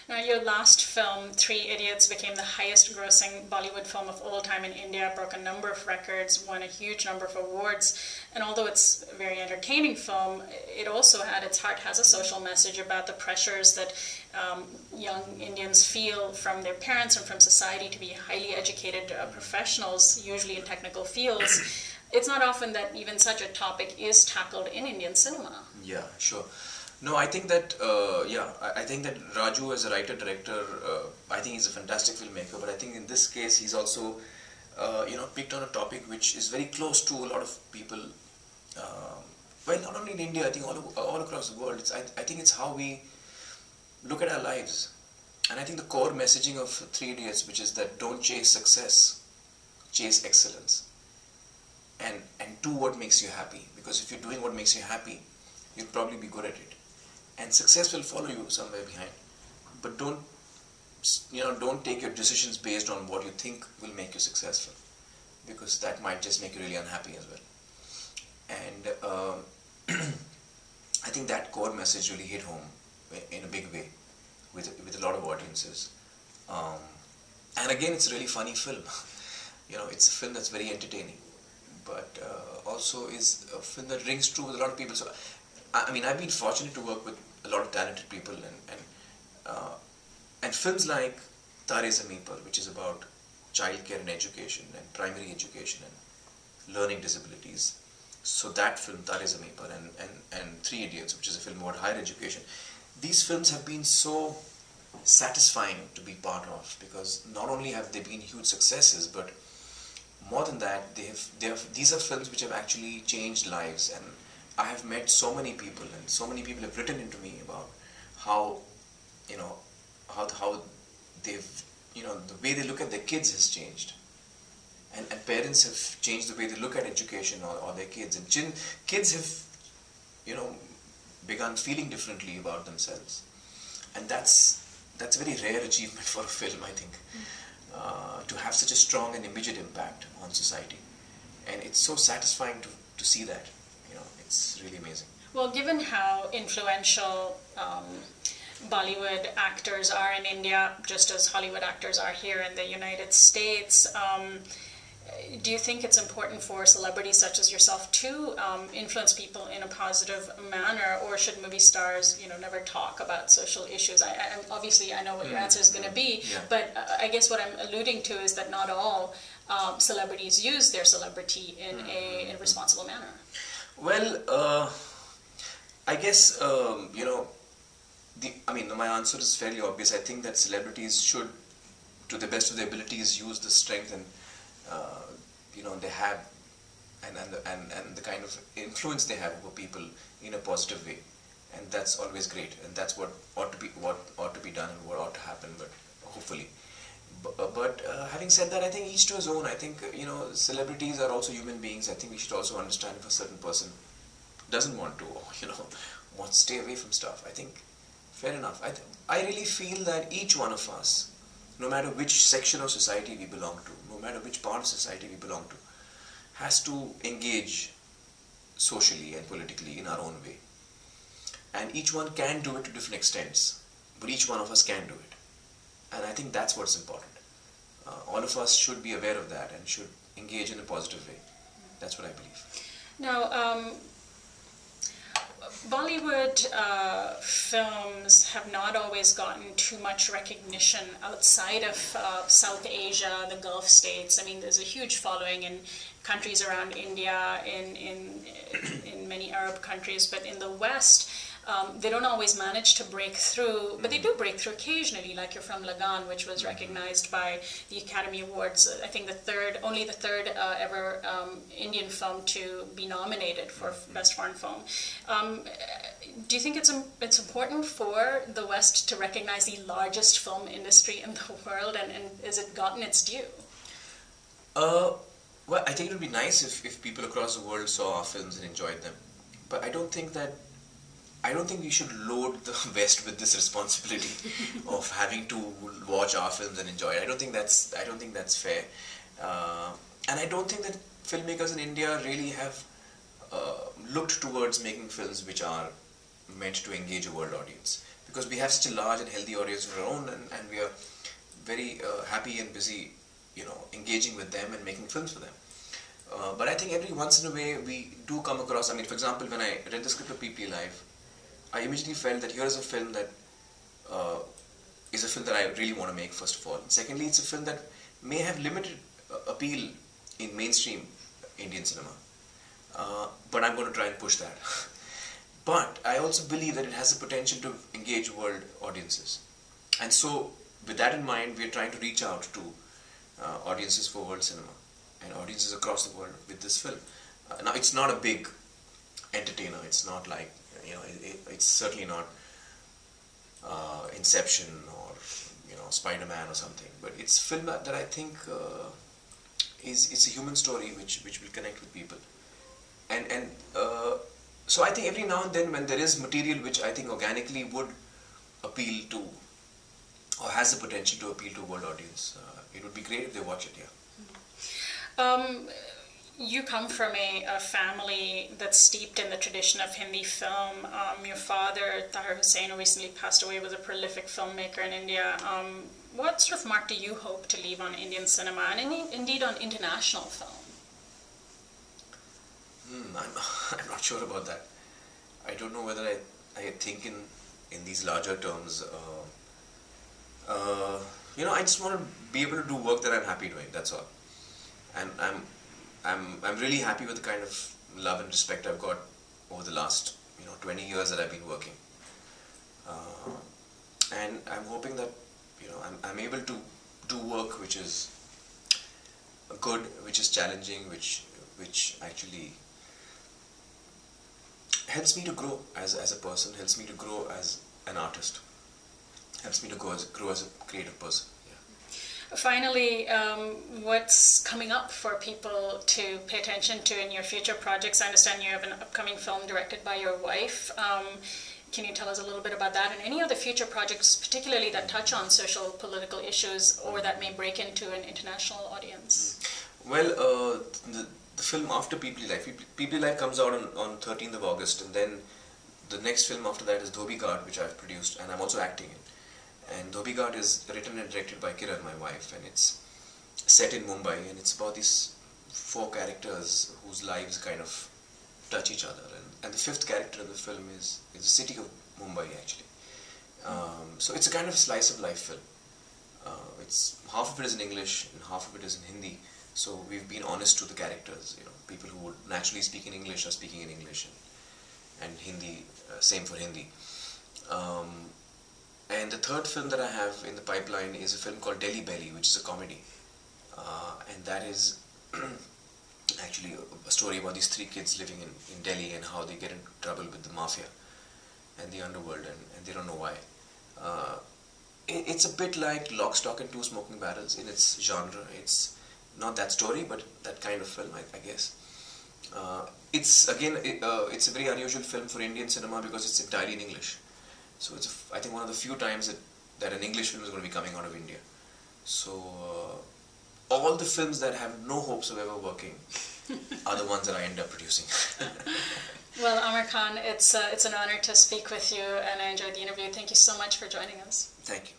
Now, your last film, Three Idiots, became the highest grossing Bollywood film of all time in India, broke a number of records, won a huge number of awards. And although it's a very entertaining film, it also at its heart has a social message about the pressures that young Indians feel from their parents and from society to be highly educated professionals, usually in technical fields. It's not often that even such a topic is tackled in Indian cinema. Yeah, sure. No, I think that, I think that Raju as a writer-director, I think he's a fantastic filmmaker, but I think in this case he's also, picked on a topic which is very close to a lot of people, well, not only in India, I think all across the world. I think it's how we look at our lives. And I think the core messaging of Three Idiots, which is that don't chase success, chase excellence. And do what makes you happy, because if you're doing what makes you happy, you'll probably be good at it. And success will follow you somewhere behind. But don't take your decisions based on what you think will make you successful, because that might just make you really unhappy as well. And I think that core message really hit home in a big way with a lot of audiences. And again, it's a really funny film. It's a film that's very entertaining, but also is a film that rings true with a lot of people. So, I mean, I've been fortunate to work with a lot of talented people, and films like Tare Zameen Par, which is about childcare and education and primary education and learning disabilities. So that film, Tare Zameen Par, and Three Idiots, which is a film about higher education. These films have been so satisfying to be part of, because not only have they been huge successes, but more than that, these are films which have actually changed lives. And I have met so many people, and so many people have written into me about how they've, the way they look at their kids has changed. And parents have changed the way they look at education or their kids. And kids have, begun feeling differently about themselves. And that's a very rare achievement for a film, I think, to have such a strong and immediate impact on society. And it's so satisfying to see that. It's really amazing. Well, given how influential Bollywood actors are in India, just as Hollywood actors are here in the United States, do you think it's important for celebrities such as yourself to influence people in a positive manner, or should movie stars, never talk about social issues? Obviously, I know what your answer is going to be, yeah. But I guess what I'm alluding to is that not all celebrities use their celebrity in a responsible manner. Well, I guess, my answer is fairly obvious. I think that celebrities should, to the best of their abilities, use the strength and they have, and the kind of influence they have over people in a positive way, and that's always great, and that's what ought to be done and what ought to happen. But hopefully, but having said that, I think each to his own. I think celebrities are also human beings. I think we should also understand if a certain person doesn't want to, wants to stay away from stuff. I think fair enough. I really feel that each one of us, no matter which section of society we belong to, no matter which part of society we belong to, has to engage socially and politically in our own way. And each one can do it to different extents, but each one of us can do it. And I think that's what's important. All of us should be aware of that and should engage in a positive way. That's what I believe. Now, Bollywood films have not always gotten too much recognition outside of South Asia, the Gulf states. I mean, there's a huge following in countries around India, in many Arab countries, but in the West, they don't always manage to break through, but they do break through occasionally, like your film Lagan, which was recognized by the Academy Awards. I think only the third ever Indian film to be nominated for Best Foreign Film. Do you think it's important for the West to recognize the largest film industry in the world, and has it gotten its due? Well, I think it would be nice if people across the world saw our films and enjoyed them. But I don't think we should load the West with this responsibility of having to watch our films and enjoy it. I don't think that's fair. And I don't think that filmmakers in India really have looked towards making films which are meant to engage a world audience. because we have such a large and healthy audience of our own, and we are very happy and busy, engaging with them and making films for them. But I think every once in a way we do come across, for example, when I read the script of PP Live, I immediately felt that here is a film that is a film that I really want to make, first of all. And secondly, it's a film that may have limited appeal in mainstream Indian cinema. But I'm going to try and push that. But I also believe that it has the potential to engage world audiences. And so, with that in mind, we are trying to reach out to audiences for world cinema and audiences across the world with this film. Now, it's not a big entertainer. It's not like, it's certainly not Inception or, Spider-Man or something. But it's a film that I think it's a human story which will connect with people. And so I think every now and then when there is material which I think organically would appeal to, or has the potential to appeal to a world audience, it would be great if they watch it, yeah. You come from a family that's steeped in the tradition of Hindi film. Your father, Tahir Hussain, who recently passed away, was a prolific filmmaker in India. What sort of mark do you hope to leave on Indian cinema and indeed on international film? I'm not sure about that. I don't know whether I think in these larger terms. I just want to be able to do work that I'm happy doing. That's all. And I'm really happy with the kind of love and respect I've got over the last 20 years that I've been working. And I'm hoping that I'm able to do work which is good, which is challenging, which actually helps me to grow as a person, helps me to grow as an artist, helps me to grow as a creative person. Yeah. Finally, what's coming up for people to pay attention to in your future projects? I understand you have an upcoming film directed by your wife. Can you tell us a little bit about that and any other future projects, particularly that touch on social, political issues or that may break into an international audience? Well, the film after PP Life. PP Life comes out on 13th of August, and then the next film after that is Dhobi Ghat, which I've produced and I'm also acting in. And Dhobi Ghat is written and directed by Kiran, my wife, and it's set in Mumbai, and it's about these 4 characters whose lives kind of touch each other. And the 5th character of the film is the city of Mumbai, actually. So it's a kind of slice of life film. It's half of it is in English and half of it is in Hindi. So we've been honest to the characters. People who would naturally speak in English are speaking in English, and Hindi, same for Hindi. And the 3rd film that I have in the pipeline is a film called Delhi Belly, which is a comedy, and that is actually a story about these 3 kids living in Delhi and how they get into trouble with the mafia and the underworld, and they don't know why. It's a bit like Lock, Stock and Two Smoking Barrels in its genre. It's not that story, but that kind of film, I guess. It's a very unusual film for Indian cinema because it's entirely in English. So it's I think one of the few times that an English film is going to be coming out of India. So all the films that have no hopes of ever working are the ones that I end up producing. Well, Aamir Khan, it's an honor to speak with you, and I enjoyed the interview. Thank you so much for joining us. Thank you.